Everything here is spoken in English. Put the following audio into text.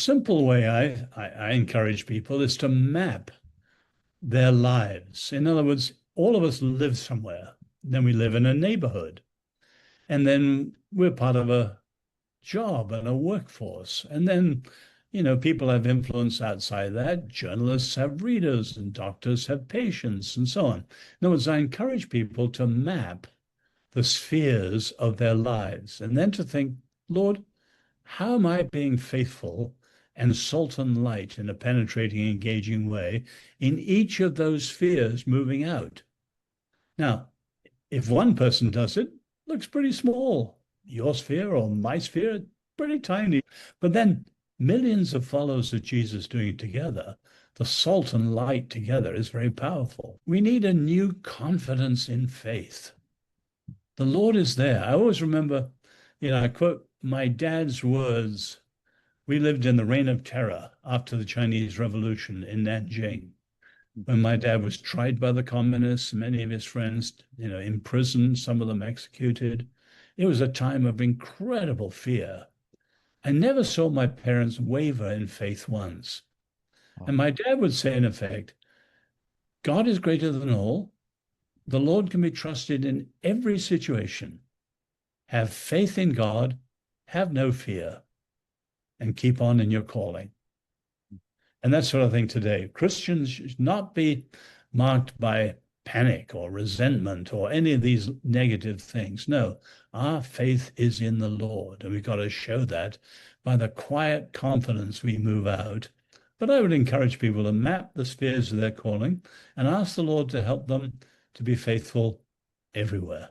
simple way I encourage people is to map their lives. In other words, all of us live somewhere. Then we live in a neighborhood. And then we're part of a job and a workforce. And then, people have influence outside that. Journalists have readers and doctors have patients and so on. In other words, I encourage people to map the spheres of their lives and then to think, Lord, how am I being faithful and salt and light in a penetrating, engaging way in each of those spheres moving out? Now, if one person does it, looks pretty small. Your sphere or my sphere, pretty tiny. But then millions of followers of Jesus doing it together, the salt and light together is very powerful. We need a new confidence in faith. The Lord is there. I always remember, I quote my dad's words. We lived in the reign of terror after the Chinese Revolution in Nanjing, when my dad was tried by the communists, many of his friends, imprisoned, some of them executed. It was a time of incredible fear. I never saw my parents waver in faith once. And my dad would say, in effect, God is greater than all. The Lord can be trusted in every situation. Have faith in God, have no fear, and keep on in your calling. And that's what I think today. Christians should not be marked by panic or resentment or any of these negative things. No, our faith is in the Lord, and we've got to show that by the quiet confidence we move out. But I would encourage people to map the spheres of their calling and ask the Lord to help them to be faithful everywhere.